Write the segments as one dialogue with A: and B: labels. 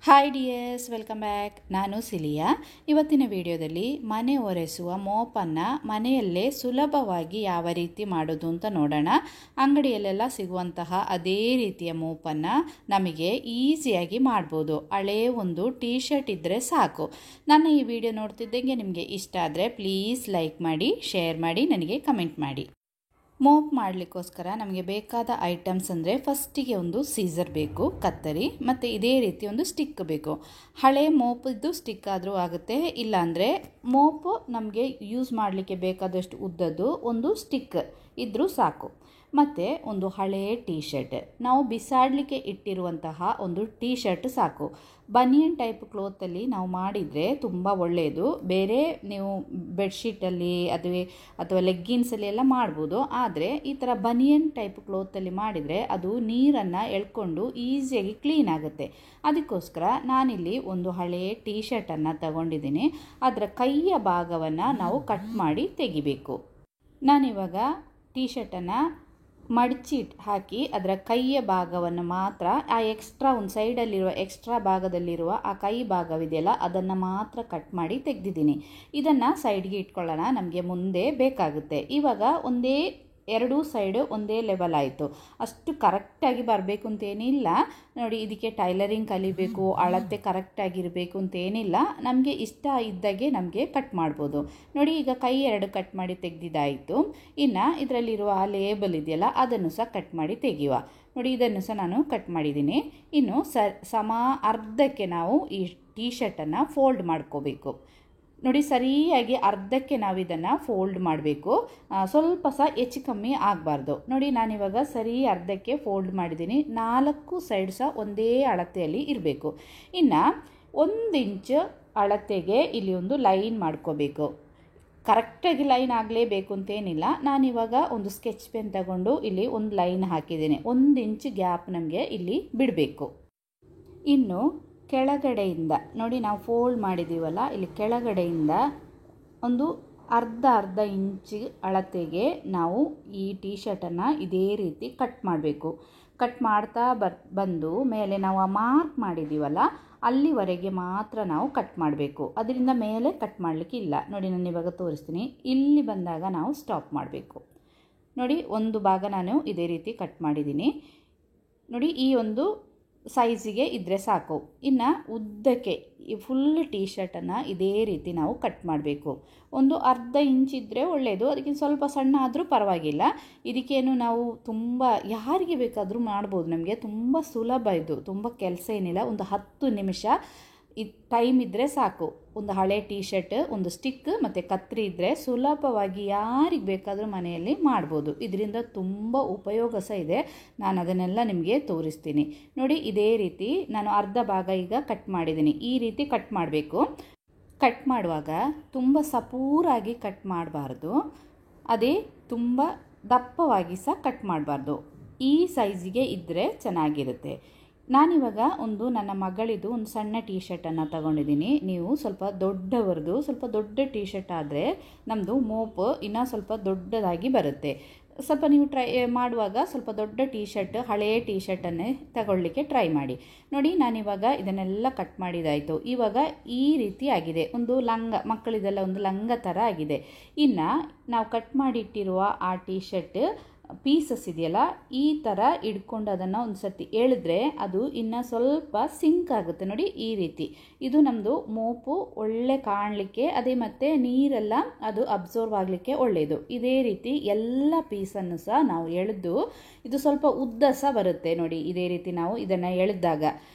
A: Hi dears, welcome back. ನಾನು cilia. ಇವತ್ತಿನ ವಿಡಿಯೋದಲ್ಲಿ ಮನೆ ಒರೆಸುವ ಮೋಪನ್ನು ಮನೆಯಲ್ಲೇ ಸುಲಭವಾಗಿ ಯಾವ ರೀತಿ ಮಾಡೋದು ಅಂತ ನೋಡೋಣ. ಅಂಗಡಿಯಲ್ಲೆಲ್ಲ ಸಿಗುವಂತಹ ಅದೇ ರೀತಿಯ ಮೋಪನ್ನು ನಮಗೆ ಈಸಿಯಾಗಿ ಮಾಡ್ಬೋದು. ಹಳೇ ಒಂದು ಟೀ ಶರ್ಟ್ ಇದ್ದರೆ ಸಾಕು. ನನ್ನ ಈ ವಿಡಿಯೋ ನೋಡ್ತಿದ್ದಂಗೆ ನಿಮಗೆ ಇಷ್ಟ ಆದರೆ ಪ್ಲೀಸ್ ಲೈಕ್ ಮಾಡಿ, ಶೇರ್ ಮಾಡಿ, ನನಗೆ ಕಮೆಂಟ್ ಮಾಡಿ. ಮೋಪ್ ಮಾಡಲಿಕ್ಕೋಸ್ಕರ ನಮಗೆ ಬೇಕಾದ ಐಟಮ್ಸ್ ಅಂದರೆ ಫಸ್ಟಿಗೆ ಒಂದು ಸೀಸರ್ ಬೇಕು, ಕತ್ತರಿ, ಮತ್ತು ಇದೇ ರೀತಿ ಒಂದು ಸ್ಟಿಕ್ ಬೇಕು. ಹಳೆ ಮೋಪದ್ದು ಸ್ಟಿಕ್ ಆದರೂ ಆಗುತ್ತೆ, ಇಲ್ಲಾಂದರೆ ಮೋಪು ನಮಗೆ ಯೂಸ್ ಮಾಡಲಿಕ್ಕೆ ಬೇಕಾದಷ್ಟು ಉದ್ದದ್ದು ಒಂದು ಸ್ಟಿಕ್ ಇದ್ದರೂ ಸಾಕು. ಮತ್ತು ಒಂದು ಹಳೆಯ ಟೀ ಶರ್ಟ್, ನಾವು ಬಿಸಾಡಲಿಕ್ಕೆ ಇಟ್ಟಿರುವಂತಹ ಒಂದು ಟೀ ಶರ್ಟ್ ಸಾಕು. ಬನಿಯನ್ ಟೈಪ್ ಕ್ಲೋತಲ್ಲಿ ನಾವು ಮಾಡಿದರೆ ತುಂಬ ಒಳ್ಳೆಯದು. ಬೇರೆ ನೀವು ಬೆಡ್ಶೀಟಲ್ಲಿ ಅಥವಾ ಲೆಗ್ಗಿನ್ಸಲ್ಲಿ ಎಲ್ಲ ಮಾಡ್ಬೋದು. ಆದರೆ ಈ ಥರ ಬನಿಯನ್ ಟೈಪ್ ಕ್ಲೋತಲ್ಲಿ ಮಾಡಿದರೆ ಅದು ನೀರನ್ನು ಎಳ್ಕೊಂಡು ಈಸಿಯಾಗಿ ಕ್ಲೀನ್ ಆಗುತ್ತೆ. ಅದಕ್ಕೋಸ್ಕರ ನಾನಿಲ್ಲಿ ಒಂದು ಹಳೆಯ ಟೀ ಶರ್ಟನ್ನು ತಗೊಂಡಿದ್ದೀನಿ. ಅದರ ಕೈಯ ಭಾಗವನ್ನು ನಾವು ಕಟ್ ಮಾಡಿ ತೆಗಿಬೇಕು. ನಾನಿವಾಗ ಟೀ ಶರ್ಟನ್ನು ಮಡಚಿ ಹಾಕಿ ಅದರ ಕೈಯ ಭಾಗವನ್ನು ಮಾತ್ರ, ಆ ಎಕ್ಸ್ಟ್ರಾ ಒಂದು ಸೈಡಲ್ಲಿರುವ ಎಕ್ಸ್ಟ್ರಾ ಭಾಗದಲ್ಲಿರುವ ಆ ಕೈ ಭಾಗವಿದೆಯಲ್ಲ ಅದನ್ನು ಮಾತ್ರ ಕಟ್ ಮಾಡಿ ತೆಗೆದಿದ್ದೀನಿ. ಇದನ್ನು ಸೈಡ್ಗೆ ಇಟ್ಕೊಳ್ಳೋಣ, ನಮಗೆ ಮುಂದೆ ಬೇಕಾಗುತ್ತೆ. ಇವಾಗ ಎರಡೂ ಸೈಡು ಒಂದೇ ಲೆವೆಲ್ ಆಯಿತು. ಅಷ್ಟು ಕರೆಕ್ಟಾಗಿ ಬರಬೇಕು ಅಂತೇನಿಲ್ಲ. ನೋಡಿ, ಇದಕ್ಕೆ ಟೈಲರಿಂಗ್ ಕಲಿಬೇಕು, ಅಳತೆ ಕರೆಕ್ಟಾಗಿರಬೇಕು ಅಂತೇನಿಲ್ಲ. ನಮಗೆ ಇಷ್ಟ ಇದ್ದಾಗೆ ನಮಗೆ ಕಟ್ ಮಾಡ್ಬೋದು. ನೋಡಿ, ಈಗ ಕೈ ಎರಡು ಕಟ್ ಮಾಡಿ ತೆಗೆದಿದ್ದಾಯಿತು. ಇನ್ನು ಇದರಲ್ಲಿರುವ ಆ ಲೇಬಲ್ ಇದೆಯಲ್ಲ ಅದನ್ನು ಸಹ ಕಟ್ ಮಾಡಿ ತೆಗೆಯುವ. ನೋಡಿ, ಇದನ್ನು ಸಹ ನಾನು ಕಟ್ ಮಾಡಿದ್ದೀನಿ. ಇನ್ನು ಸಮ ಅರ್ಧಕ್ಕೆ ನಾವು ಈ ಟೀ ಶರ್ಟನ್ನು ಫೋಲ್ಡ್ ಮಾಡ್ಕೋಬೇಕು. ನೋಡಿ, ಸರಿಯಾಗಿ ಅರ್ಧಕ್ಕೆ ನಾವು ಇದನ್ನು ಫೋಲ್ಡ್ ಮಾಡಬೇಕು. ಸ್ವಲ್ಪ ಸಹ ಹೆಚ್ಚು ಕಮ್ಮಿ ಆಗಬಾರ್ದು. ನೋಡಿ, ನಾನಿವಾಗ ಸರಿ ಅರ್ಧಕ್ಕೆ ಫೋಲ್ಡ್ ಮಾಡಿದ್ದೀನಿ. 4 ಸೈಡ್ ಸಹ ಒಂದೇ ಅಳತೆಯಲ್ಲಿ ಇರಬೇಕು. ಇನ್ನು 1 ಇಂಚು ಅಳತೆಗೆ ಇಲ್ಲಿ ಒಂದು ಲೈನ್ ಮಾಡ್ಕೋಬೇಕು. ಕರೆಕ್ಟಾಗಿ ಲೈನ್ ಆಗಲೇಬೇಕು ಅಂತೇನಿಲ್ಲ. ನಾನಿವಾಗ ಒಂದು ಸ್ಕೆಚ್ ಪೆನ್ ತಗೊಂಡು ಇಲ್ಲಿ ಒಂದು ಲೈನ್ ಹಾಕಿದ್ದೀನಿ. 1 ಇಂಚ್ ಗ್ಯಾಪ್ ನಮಗೆ ಇಲ್ಲಿ ಬಿಡಬೇಕು. ಇನ್ನು ಕೆಳಗಡೆಯಿಂದ ನೋಡಿ, ನಾವು ಫೋಲ್ಡ್ ಮಾಡಿದ್ದೀವಲ್ಲ, ಇಲ್ಲಿ ಕೆಳಗಡೆಯಿಂದ ಒಂದು ಅರ್ಧ ಇಂಚು ಅಳತೆಗೆ ನಾವು ಈ ಟೀ ಶರ್ಟನ್ನು ಇದೇ ರೀತಿ ಕಟ್ ಮಾಡಬೇಕು. ಕಟ್ ಮಾಡ್ತಾ ಬಂದು ಮೇಲೆ ನಾವು ಮಾರ್ಕ್ ಮಾಡಿದ್ದೀವಲ್ಲ ಅಲ್ಲಿವರೆಗೆ ಮಾತ್ರ ನಾವು ಕಟ್ ಮಾಡಬೇಕು. ಅದರಿಂದ ಮೇಲೆ ಕಟ್ ಮಾಡಲಿಕ್ಕೆ ಇಲ್ಲ. ನೋಡಿ, ನಾನು ಇವಾಗ ತೋರಿಸ್ತೀನಿ. ಇಲ್ಲಿ ಬಂದಾಗ ನಾವು ಸ್ಟಾಪ್ ಮಾಡಬೇಕು. ನೋಡಿ, ಒಂದು ಭಾಗ ನಾನು ಇದೇ ರೀತಿ ಕಟ್ ಮಾಡಿದ್ದೀನಿ. ನೋಡಿ, ಈ ಒಂದು ಸೈಜಿಗೆ ಇದ್ದರೆ ಸಾಕು. ಇನ್ನು ಉದ್ದಕ್ಕೆ ಈ ಫುಲ್ ಟೀ ಶರ್ಟನ್ನು ಇದೇ ರೀತಿ ನಾವು ಕಟ್ ಮಾಡಬೇಕು. ಒಂದು ಅರ್ಧ ಇಂಚ್ ಇದ್ದರೆ ಒಳ್ಳೆಯದು, ಅದಕ್ಕಿಂತ ಸ್ವಲ್ಪ ಸಣ್ಣ ಆದರೂ ಪರವಾಗಿಲ್ಲ. ಇದಕ್ಕೇನು ನಾವು ತುಂಬ ಯಾರಿಗೆ ಬೇಕಾದರೂ ಮಾಡ್ಬೋದು. ನಮಗೆ ತುಂಬ ಸುಲಭ ಇದು, ತುಂಬ ಕೆಲಸ ಏನಿಲ್ಲ. ಒಂದು 10 ನಿಮಿಷ ಟೈಮ್ ಇದ್ದರೆ ಸಾಕು. ಒಂದು ಹಳೆ ಟೀ ಶರ್ಟ್, ಒಂದು ಸ್ಟಿಕ್ ಮತ್ತು ಕತ್ರಿ ಇದ್ದರೆ ಸುಲಭವಾಗಿ ಯಾರಿಗೆ ಬೇಕಾದರೂ ಮನೆಯಲ್ಲಿ ಮಾಡ್ಬೋದು. ಇದರಿಂದ ತುಂಬ ಉಪಯೋಗ ಸಹ ಇದೆ. ನಾನು ಅದನ್ನೆಲ್ಲ ನಿಮಗೆ ತೋರಿಸ್ತೀನಿ. ನೋಡಿ, ಇದೇ ರೀತಿ ನಾನು ಅರ್ಧ ಭಾಗ ಈಗ ಕಟ್ ಮಾಡಿದ್ದೀನಿ. ಈ ರೀತಿ ಕಟ್ ಮಾಡಬೇಕು. ಕಟ್ ಮಾಡುವಾಗ ತುಂಬ ಸಪೂರಾಗಿ ಕಟ್ ಮಾಡಬಾರ್ದು, ಅದೇ ತುಂಬ ದಪ್ಪವಾಗಿ ಸಹ ಕಟ್ ಮಾಡಬಾರ್ದು. ಈ ಸೈಜಿಗೆ ಇದ್ದರೆ ಚೆನ್ನಾಗಿರುತ್ತೆ. ನಾನಿವಾಗ ನನ್ನ ಮಗಳಿದು ಒಂದು ಸಣ್ಣ ಟೀ ಶರ್ಟನ್ನು ತಗೊಂಡಿದ್ದೀನಿ. ನೀವು ಸ್ವಲ್ಪ ದೊಡ್ಡವರದು, ಸ್ವಲ್ಪ ದೊಡ್ಡ ಟೀ ಶರ್ಟ್ ಆದರೆ ನಮ್ಮದು ಮೋಪು ಇನ್ನೂ ಸ್ವಲ್ಪ ದೊಡ್ಡದಾಗಿ ಬರುತ್ತೆ. ಸ್ವಲ್ಪ ನೀವು ಟ್ರೈ ಮಾಡುವಾಗ ಸ್ವಲ್ಪ ದೊಡ್ಡ ಟೀ ಶರ್ಟ್, ಹಳೆಯ ಟೀ ಶರ್ಟನ್ನೇ ತಗೊಳ್ಳಿಕ್ಕೆ ಟ್ರೈ ಮಾಡಿ. ನೋಡಿ, ನಾನಿವಾಗ ಇದನ್ನೆಲ್ಲ ಕಟ್ ಮಾಡಿದಾಯಿತು. ಇವಾಗ ಈ ರೀತಿ ಆಗಿದೆ. ಒಂದು ಲಂಗ, ಮಕ್ಕಳಿದೆಲ್ಲ ಒಂದು ಲಂಗ ಥರ ಆಗಿದೆ. ಇನ್ನು ನಾವು ಕಟ್ ಮಾಡಿಟ್ಟಿರುವ ಆ ಟೀ ಶರ್ಟ್ ಪೀಸಸ್ ಇದೆಯಲ್ಲ, ಈ ಥರ ಇಟ್ಕೊಂಡು ಅದನ್ನು ಒಂದು ಸರ್ತಿ ಎಳೆದ್ರೆ ಅದು ಇನ್ನು ಸ್ವಲ್ಪ ಸಿಂಕ್ ಆಗುತ್ತೆ. ನೋಡಿ, ಈ ರೀತಿ ಇದು ನಮ್ಮದು ಮೋಪು ಒಳ್ಳೆ ಕಾಣಲಿಕ್ಕೆ, ಅದೇ ಮತ್ತು ನೀರೆಲ್ಲ ಅದು ಅಬ್ಸರ್ವ್ ಆಗಲಿಕ್ಕೆ ಒಳ್ಳೆಯದು. ಇದೇ ರೀತಿ ಎಲ್ಲ ಪೀಸನ್ನು ಸಹ ನಾವು ಎಳೆದು, ಇದು ಸ್ವಲ್ಪ ಉದ್ದ ಸಹ ಬರುತ್ತೆ. ನೋಡಿ, ಇದೇ ರೀತಿ ನಾವು ಇದನ್ನು ಎಳೆದಾಗ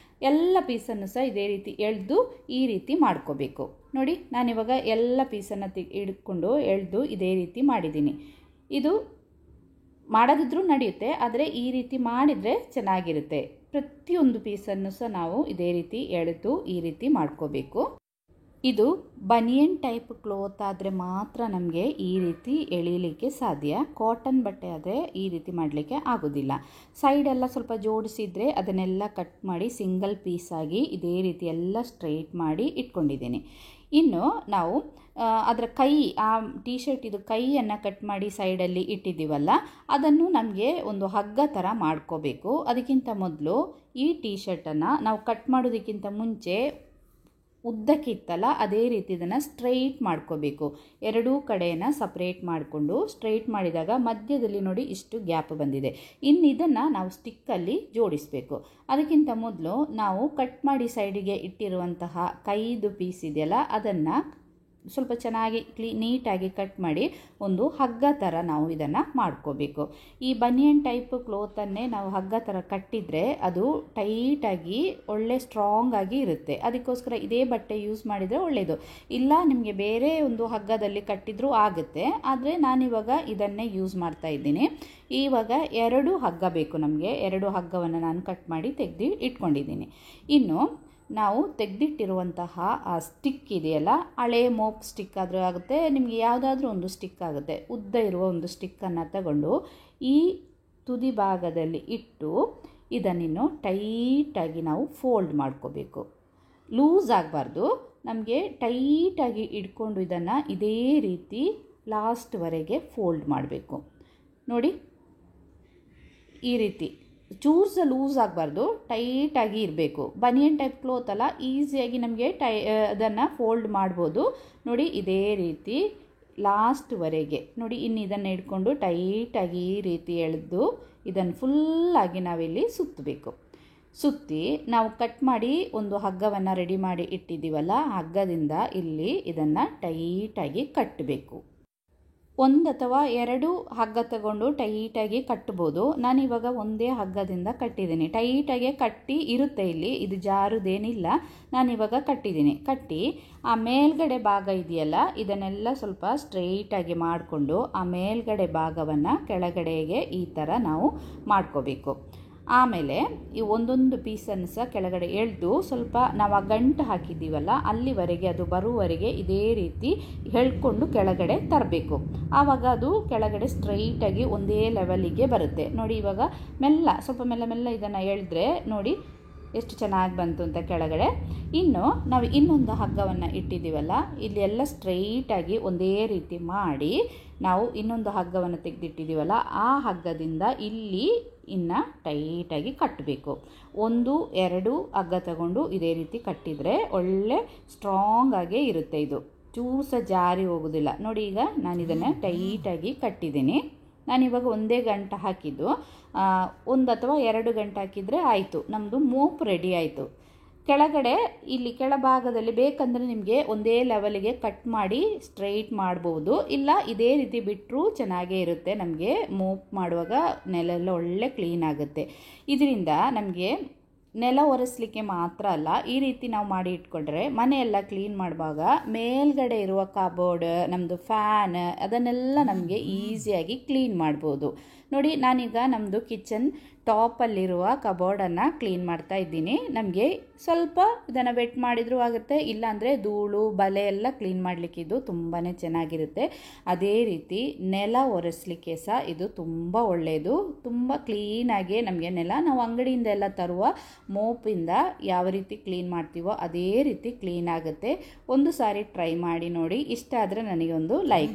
A: ಎಲ್ಲ ಪೀಸನ್ನು ಸಹ ಇದೇ ರೀತಿ ಎಳೆದು ಈ ರೀತಿ ಮಾಡ್ಕೋಬೇಕು. ನೋಡಿ, ನಾನಿವಾಗ ಎಲ್ಲ ಪೀಸನ್ನು ಹಿಡ್ಕೊಂಡು ಎಳೆದು ಇದೇ ರೀತಿ ಮಾಡಿದ್ದೀನಿ. ಇದು ಮಾಡದಿದ್ರೂ ನಡೆಯುತ್ತೆ, ಆದರೆ ಈ ರೀತಿ ಮಾಡಿದರೆ ಚೆನ್ನಾಗಿರುತ್ತೆ. ಪ್ರತಿಯೊಂದು ಪೀಸನ್ನು ಸಹ ನಾವು ಇದೇ ರೀತಿ ಎಳೆದು ಈ ರೀತಿ ಮಾಡ್ಕೋಬೇಕು. ಇದು ಬನಿಯನ್ ಟೈಪ್ ಕ್ಲೋತ್ ಆದರೆ ಮಾತ್ರ ನಮಗೆ ಈ ರೀತಿ ಎಳೀಲಿಕ್ಕೆ ಸಾಧ್ಯ. ಕಾಟನ್ ಬಟ್ಟೆ ಆದರೆ ಈ ರೀತಿ ಮಾಡಲಿಕ್ಕೆ ಆಗೋದಿಲ್ಲ. ಸೈಡೆಲ್ಲ ಸ್ವಲ್ಪ ಜೋಡಿಸಿದರೆ ಅದನ್ನೆಲ್ಲ ಕಟ್ ಮಾಡಿ ಸಿಂಗಲ್ ಪೀಸ್ ಆಗಿ ಇದೇ ರೀತಿ ಎಲ್ಲ ಸ್ಟ್ರೈಟ್ ಮಾಡಿ ಇಟ್ಕೊಂಡಿದ್ದೀನಿ. ಇನ್ನು ನಾವು ಅದರ ಕೈ, ಆ ಟೀ ಶರ್ಟ್ ಇದು ಕೈಯನ್ನು ಕಟ್ ಮಾಡಿ ಸೈಡಲ್ಲಿ ಇಟ್ಟಿದ್ದೀವಲ್ಲ, ಅದನ್ನು ನಮಗೆ ಒಂದು ಹಗ್ಗ ಥರ ಮಾಡ್ಕೋಬೇಕು. ಅದಕ್ಕಿಂತ ಮೊದಲು ಈ ಟೀ ಶರ್ಟನ್ನು ನಾವು ಕಟ್ ಮಾಡೋದಕ್ಕಿಂತ ಮುಂಚೆ ಉದ್ದಕ್ಕಿತ್ತಲ್ಲ ಅದೇ ರೀತಿ ಇದನ್ನು ಸ್ಟ್ರೈಟ್ ಮಾಡ್ಕೋಬೇಕು. ಎರಡೂ ಕಡೆಯನ್ನು ಸಪ್ರೇಟ್ ಮಾಡಿಕೊಂಡು ಸ್ಟ್ರೈಟ್ ಮಾಡಿದಾಗ ಮಧ್ಯದಲ್ಲಿ ನೋಡಿ ಇಷ್ಟು ಗ್ಯಾಪ್ ಬಂದಿದೆ. ಇನ್ನು ಇದನ್ನು ನಾವು ಸ್ಟಿಕ್ಕಲ್ಲಿ ಜೋಡಿಸಬೇಕು. ಅದಕ್ಕಿಂತ ಮೊದಲು ನಾವು ಕಟ್ ಮಾಡಿ ಸೈಡಿಗೆ ಇಟ್ಟಿರುವಂತಹ ಕೈದು ಪೀಸ್ ಇದೆಯಲ್ಲ ಅದನ್ನು ಸ್ವಲ್ಪ ಚೆನ್ನಾಗಿ ನೀಟಾಗಿ ಕಟ್ ಮಾಡಿ ಒಂದು ಹಗ್ಗ ಥರ ನಾವು ಇದನ್ನು ಮಾಡ್ಕೋಬೇಕು. ಈ ಬನಿಯನ್ ಟೈಪ್ ಕ್ಲೋತನ್ನೇ ನಾವು ಹಗ್ಗ ಥರ ಕಟ್ಟಿದರೆ ಅದು ಟೈಟಾಗಿ ಒಳ್ಳೆ ಸ್ಟ್ರಾಂಗ್ ಆಗಿ ಇರುತ್ತೆ. ಅದಕ್ಕೋಸ್ಕರ ಇದೇ ಬಟ್ಟೆ ಯೂಸ್ ಮಾಡಿದರೆ ಒಳ್ಳೆಯದು. ಇಲ್ಲ ನಿಮಗೆ ಬೇರೆ ಒಂದು ಹಗ್ಗದಲ್ಲಿ ಕಟ್ಟಿದ್ರೂ ಆಗುತ್ತೆ, ಆದರೆ ನಾನಿವಾಗ ಇದನ್ನೇ ಯೂಸ್ ಮಾಡ್ತಾ ಇದ್ದೀನಿ. ಇವಾಗ 2 ಹಗ್ಗ ಬೇಕು ನಮಗೆ. 2 ಹಗ್ಗವನ್ನು ನಾನು ಕಟ್ ಮಾಡಿ ತೆಗೆದು ಇಟ್ಕೊಂಡಿದ್ದೀನಿ. ಇನ್ನು ನಾವು ತೆಗೆದಿಟ್ಟಿರುವಂತಹ ಆ ಸ್ಟಿಕ್ ಇದೆಯಲ್ಲ, ಹಳೆ ಮೋಪ್ ಸ್ಟಿಕ್ ಆದರೂ ಆಗುತ್ತೆ, ನಿಮಗೆ ಯಾವುದಾದ್ರೂ ಒಂದು ಸ್ಟಿಕ್ ಆಗುತ್ತೆ. ಉದ್ದ ಇರುವ ಒಂದು ಸ್ಟಿಕ್ಕನ್ನು ತಗೊಂಡು ಈ ತುದಿ ಭಾಗದಲ್ಲಿ ಇಟ್ಟು ಇದನ್ನಿನ್ನು ಟೈಟಾಗಿ ನಾವು ಫೋಲ್ಡ್ ಮಾಡ್ಕೋಬೇಕು. ಲೂಸ್ ಆಗಬಾರ್ದು, ನಮಗೆ ಟೈಟಾಗಿ ಇಟ್ಕೊಂಡು ಇದನ್ನು ಇದೇ ರೀತಿ ಲಾಸ್ಟ್ವರೆಗೆ ಫೋಲ್ಡ್ ಮಾಡಬೇಕು. ನೋಡಿ ಈ ರೀತಿ ಚೂರ್ಸ ಲೂಸ್ ಆಗಬಾರ್ದು, ಟೈಟಾಗಿ ಇರಬೇಕು. ಬನಿಯನ್ ಟೈಪ್ ಕ್ಲೋತ್ ಅಲ್ಲ, ಈಸಿಯಾಗಿ ನಮಗೆ ಅದನ್ನು ಫೋಲ್ಡ್ ಮಾಡ್ಬೋದು. ನೋಡಿ ಇದೇ ರೀತಿ ಲಾಸ್ಟ್ವರೆಗೆ ನೋಡಿ. ಇನ್ನು ಇದನ್ನು ಇಟ್ಕೊಂಡು ಟೈಟಾಗಿ ಈ ರೀತಿ ಎಳೆದು ಇದನ್ನು ಫುಲ್ಲಾಗಿ ನಾವಿಲ್ಲಿ ಸುತ್ತಬೇಕು. ಸುತ್ತಿ ನಾವು ಕಟ್ ಮಾಡಿ ಒಂದು ಹಗ್ಗವನ್ನು ರೆಡಿ ಮಾಡಿ ಇಟ್ಟಿದ್ದೀವಲ್ಲ, ಹಗ್ಗದಿಂದ ಇಲ್ಲಿ ಇದನ್ನು ಟೈಟಾಗಿ ಕಟ್ಟಬೇಕು. 1 ಅಥವಾ 2 ಹಗ್ಗ ತಗೊಂಡು ಟೈಟಾಗಿ ಕಟ್ಬೋದು. ನಾನಿವಾಗ ಒಂದೇ ಹಗ್ಗದಿಂದ ಕಟ್ಟಿದ್ದೀನಿ. ಟೈಟಾಗಿ ಕಟ್ಟಿ ಇರುತ್ತೆ ಇಲ್ಲಿ, ಇದು ಜಾರುದೇನಿಲ್ಲ. ನಾನಿವಾಗ ಕಟ್ಟಿದ್ದೀನಿ. ಕಟ್ಟಿ ಆ ಮೇಲ್ಗಡೆ ಭಾಗ ಇದೆಯಲ್ಲ ಇದನ್ನೆಲ್ಲ ಸ್ವಲ್ಪ ಸ್ಟ್ರೈಟಾಗಿ ಮಾಡಿಕೊಂಡು ಆ ಮೇಲ್ಗಡೆ ಭಾಗವನ್ನು ಕೆಳಗಡೆಗೆ ಈ ಥರ ನಾವು ಮಾಡ್ಕೋಬೇಕು. ಆಮೇಲೆ ಈ ಒಂದೊಂದು ಪೀಸನ್ನು ಸಹ ಕೆಳಗಡೆ ಎಳೆದು ಸ್ವಲ್ಪ ನಾವು ಆ ಗಂಟು ಹಾಕಿದ್ದೀವಲ್ಲ ಅಲ್ಲಿವರೆಗೆ ಅದು ಬರುವವರೆಗೆ ಇದೇ ರೀತಿ ಎಳ್ಕೊಂಡು ಕೆಳಗಡೆ ತರಬೇಕು. ಆವಾಗ ಅದು ಕೆಳಗಡೆ ಸ್ಟ್ರೈಟಾಗಿ ಒಂದೇ ಲೆವೆಲಿಗೆ ಬರುತ್ತೆ. ನೋಡಿ ಇವಾಗ ಸ್ವಲ್ಪ ಮೆಲ್ಲ ಇದನ್ನು ಎಳೆದ್ರೆ ನೋಡಿ ಎಷ್ಟು ಚೆನ್ನಾಗಿ ಬಂತು ಅಂತ ಕೆಳಗಡೆ. ಇನ್ನು ನಾವು ಇನ್ನೊಂದು ಹಗ್ಗವನ್ನು ಇಟ್ಟಿದ್ದೀವಲ್ಲ, ಇಲ್ಲಿ ಎಲ್ಲ ಸ್ಟ್ರೈಟಾಗಿ ಒಂದೇ ರೀತಿ ಮಾಡಿ ನಾವು ಇನ್ನೊಂದು ಹಗ್ಗವನ್ನು ತೆಗೆದಿಟ್ಟಿದ್ದೀವಲ್ಲ ಆ ಹಗ್ಗದಿಂದ ಇಲ್ಲಿ ಇನ್ನು ಟೈಟಾಗಿ ಕಟ್ಟಬೇಕು. 1-2 ಹಗ್ಗ ತಗೊಂಡು ಇದೇ ರೀತಿ ಕಟ್ಟಿದರೆ ಒಳ್ಳೆ ಸ್ಟ್ರಾಂಗ್ ಆಗೇ ಇರುತ್ತೆ. ಇದು ಚೂರು ಸಹ ಜಾರಿ ಹೋಗೋದಿಲ್ಲ. ನೋಡಿ ಈಗ ನಾನು ಇದನ್ನು ಟೈಟಾಗಿ ಕಟ್ಟಿದ್ದೀನಿ. ನಾನಿವಾಗ ಒಂದೇ ಗಂಟು ಹಾಕಿದ್ದು, 1 ಅಥವಾ 2 ಗಂಟು ಹಾಕಿದರೆ ಆಯಿತು, ನಮ್ಮದು ಮೋಪ್ ರೆಡಿ ಆಯಿತು. ಕೆಳಗಡೆ ಇಲ್ಲಿ ಕೆಳಭಾಗದಲ್ಲಿ ಬೇಕಂದರೆ ನಿಮಗೆ ಒಂದೇ ಲೆವೆಲಿಗೆ ಕಟ್ ಮಾಡಿ ಸ್ಟ್ರೈಟ್ ಮಾಡ್ಬೋದು. ಇಲ್ಲ ಇದೇ ರೀತಿ ಬಿಟ್ಟರೂ ಚೆನ್ನಾಗೇ ಇರುತ್ತೆ. ನಮಗೆ ಮೋಪ್ ಮಾಡುವಾಗ ನೆಲೆಲ್ಲ ಒಳ್ಳೆ ಕ್ಲೀನ್ ಆಗುತ್ತೆ. ಇದರಿಂದ ನಮಗೆ ನೆಲ ಒರೆಸಲಿಕ್ಕೆ ಮಾತ್ರ ಅಲ್ಲ, ಈ ರೀತಿ ನಾವು ಮಾಡಿ ಇಟ್ಕೊಂಡ್ರೆ ಮನೆಯೆಲ್ಲ ಕ್ಲೀನ್ ಮಾಡುವಾಗ ಮೇಲ್ಗಡೆ ಇರುವ ಕಬೋರ್ಡ್, ನಮ್ಮದು ಫ್ಯಾನ್ ಅದನ್ನೆಲ್ಲ ನಮಗೆ ಈಸಿಯಾಗಿ ಕ್ಲೀನ್ ಮಾಡ್ಬೋದು. ನೋಡಿ ನಾನೀಗ ನಮ್ಮದು ಕಿಚನ್ ಟಾಪಲ್ಲಿರುವ ಕಬೋರ್ಡನ್ನು ಕ್ಲೀನ್ ಮಾಡ್ತಾ ಇದ್ದೀನಿ. ನಮಗೆ ಸ್ವಲ್ಪ ಇದನ್ನು ವೆಟ್ ಮಾಡಿದರೂ ಆಗುತ್ತೆ, ಇಲ್ಲಾಂದರೆ ಧೂಳು ಬಲೆ ಎಲ್ಲ ಕ್ಲೀನ್ ಮಾಡಲಿಕ್ಕೆ ಇದು ತುಂಬಾ ಚೆನ್ನಾಗಿರುತ್ತೆ. ಅದೇ ರೀತಿ ನೆಲ ಒರೆಸಲಿಕ್ಕೆ ಸಹ ಇದು ತುಂಬ ಒಳ್ಳೆಯದು. ತುಂಬ ಕ್ಲೀನಾಗಿ ನಮಗೆ ನೆಲ ನಾವು ಅಂಗಡಿಯಿಂದ ಎಲ್ಲ ತರುವ ಮೋಪಿಂದ ಯಾವ ರೀತಿ ಕ್ಲೀನ್ ಮಾಡ್ತೀವೋ ಅದೇ ರೀತಿ ಕ್ಲೀನ್ ಆಗುತ್ತೆ. ಒಂದು ಸಾರಿ ಟ್ರೈ ಮಾಡಿ ನೋಡಿ. ಇಷ್ಟ ಆದರೆ ನನಗೆ ಒಂದು ಲೈಕ್